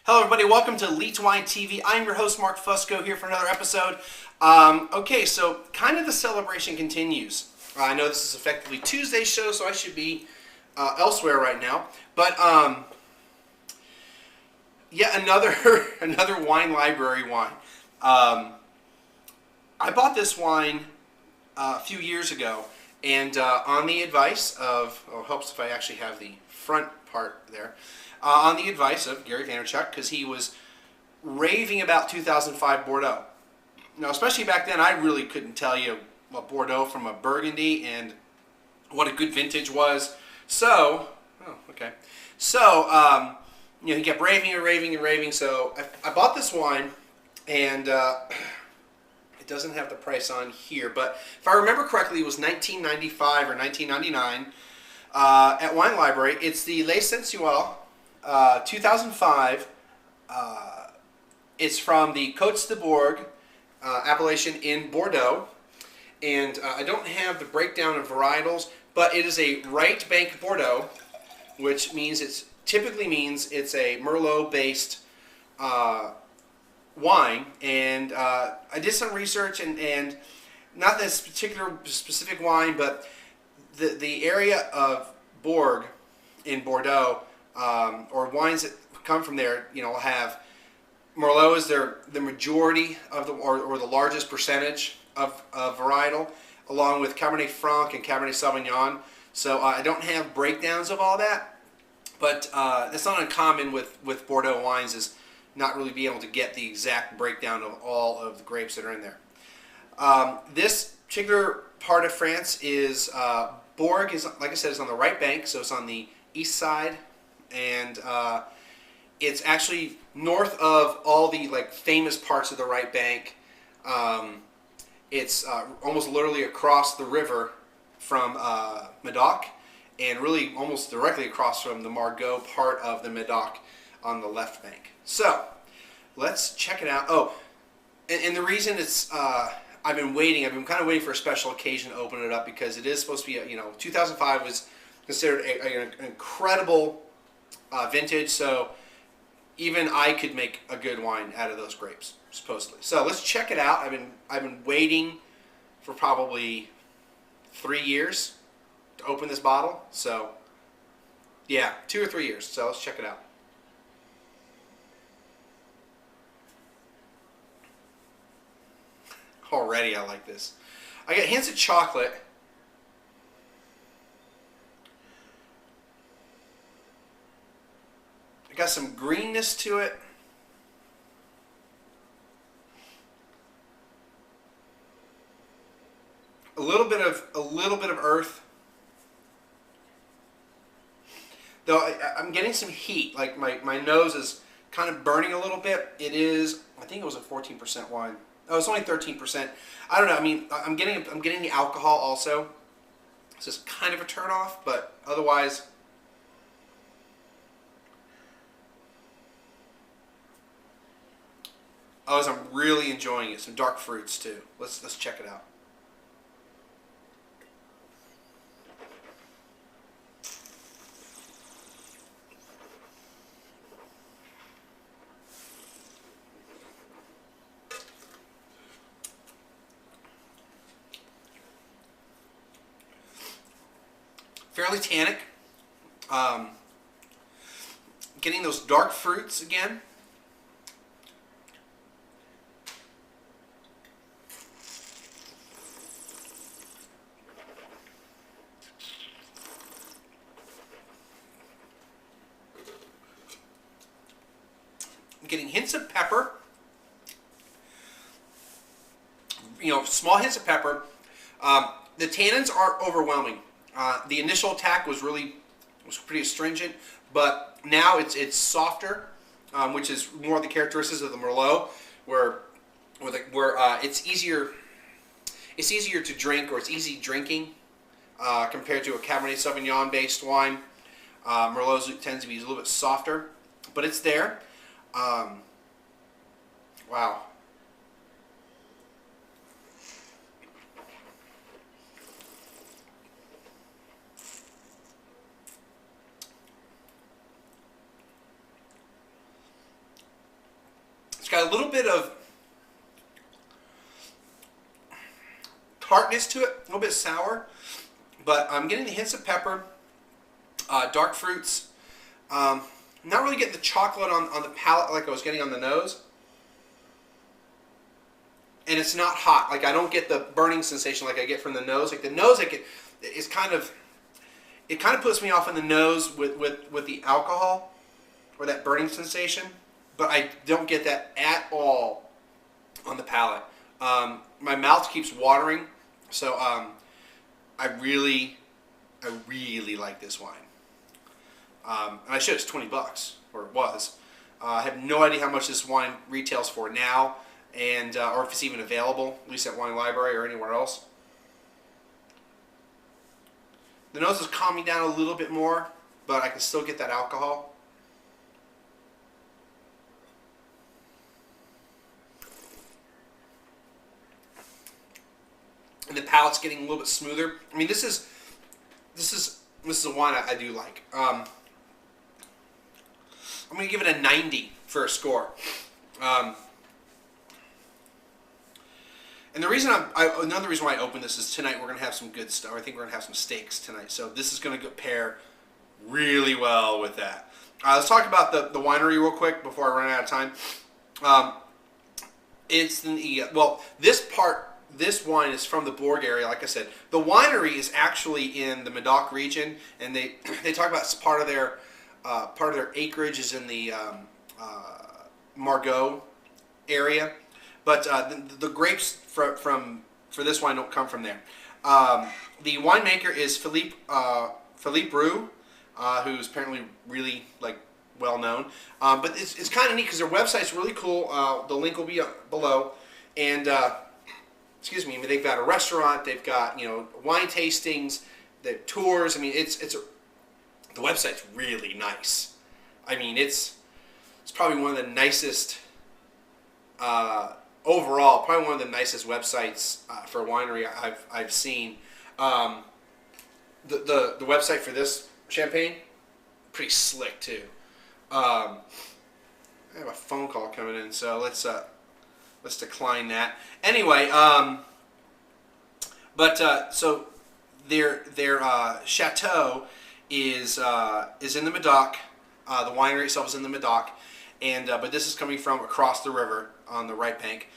Hello everybody, welcome to Leet Wine TV. I'm your host Mark Fusco here for another episode. Okay, so kind of the celebration continues. I know this is effectively Tuesday's show, so I should be elsewhere right now. But yet another another wine library wine. I bought this wine a few years ago, and on the advice of, it helps if I actually have the front part there. On the advice of Gary Vaynerchuk, because he was raving about 2005 Bordeaux. Now, especially back then, I really couldn't tell you a Bordeaux from a Burgundy and what a good vintage was. So, he kept raving and raving and raving. So I bought this wine, and it doesn't have the price on here, but if I remember correctly, it was $19.95 or $19.99 at Wine Library. It's the Sensuel. 2005. It's from the Côtes de Bourg appellation in Bordeaux, and I don't have the breakdown of varietals, but it is a right bank Bordeaux, which means typically means it's a Merlot-based wine. And I did some research, and not this particular specific wine, but the area of Bourg in Bordeaux. Or wines that come from there, will have Merlot as the majority of or the largest percentage of varietal, along with Cabernet Franc and Cabernet Sauvignon. So I don't have breakdowns of all that, but that's not uncommon with Bordeaux wines, is not really being able to get the exact breakdown of all of the grapes that are in there. This particular part of France is Bourg is, like I said, is on the right bank, so it's on the east side. And it's actually north of all the famous parts of the right bank. It's almost literally across the river from Medoc, and really almost directly across from the Margaux part of the Medoc on the left bank. So let's check it out. Oh, and the reason it's I've been kind of waiting for a special occasion to open it up, because it is supposed to be 2005 was considered an incredible vintage, so even I could make a good wine out of those grapes, supposedly. So let's check it out. I've been waiting for probably 3 years to open this bottle. So yeah, 2 or 3 years. So let's check it out. Already I like this. I got hints of chocolate. I got some greenness to it. A little bit of earth. Though I'm getting some heat. Like my nose is kind of burning a little bit. It is, I think it was a 14% wine. Oh, it's only 13%. I don't know. I mean, I'm getting the alcohol also. It's just kind of a turn off, but otherwise. Oh, I'm really enjoying it. Some dark fruits too. Let's check it out. Fairly tannic. Getting those dark fruits again. Getting hints of pepper, small hints of pepper. The tannins aren't overwhelming. The initial attack was pretty astringent, but now it's softer, which is more of the characteristics of the Merlot, where it's easier to drink, or it's easy drinking compared to a Cabernet Sauvignon based wine. Merlot tends to be a little bit softer, but it's there. Wow. got a little bit of tartness to it, a little bit sour, but I'm getting the hints of pepper, dark fruits. Not really getting the chocolate on the palate like I was getting on the nose. And it's not hot. Like, I don't get the burning sensation like I get from the nose. Like, the nose, I get, is kind of, it kind of puts me off in the nose with the alcohol, or that burning sensation. But I don't get that at all on the palate. My mouth keeps watering, so I really like this wine. And I should. It's $20, or it was. I have no idea how much this wine retails for now, and or if it's even available, at least at Wine Library or anywhere else. The nose is calming down a little bit more, but I can still get that alcohol. And the palate's getting a little bit smoother. I mean, this is a wine I do like. I'm going to give it a 90 for a score. And the reason another reason why I opened this is tonight we're going to have some good stuff. I think we're going to have some steaks tonight. So this is going to pair really well with that. Let's talk about the winery real quick before I run out of time. This wine is from the Bourg area, like I said. The winery is actually in the Medoc region, and they talk about part of their acreage is in the Margaux area. But the grapes for this wine don't come from there. The winemaker is Philippe Roux, who's apparently really well known. But it's kind of neat because their website's really cool. The link will be below. And excuse me, they've got a restaurant. They've got wine tastings, they have tours. I mean, the website's really nice. I mean, it's probably one of the nicest. Overall, probably one of the nicest websites for a winery I've seen. The website for this champagne, pretty slick too. I have a phone call coming in, so let's decline that. Anyway, so their chateau is in the Medoc. The winery itself is in the Medoc, and but this is coming from across the river on the right bank.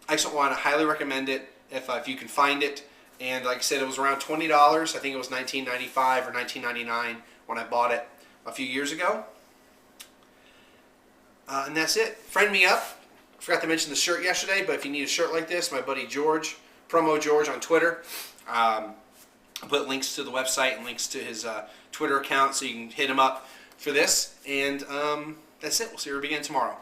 Excellent wine. I highly recommend it if you can find it. And like I said, it was around $20. I think it was $19.95 or $19.99 when I bought it a few years ago. And that's it. Friend me up. I forgot to mention the shirt yesterday, but if you need a shirt like this, my buddy George, Promo George on Twitter, I'll put links to the website and links to his Twitter account so you can hit him up for this. And that's it. We'll see you again tomorrow.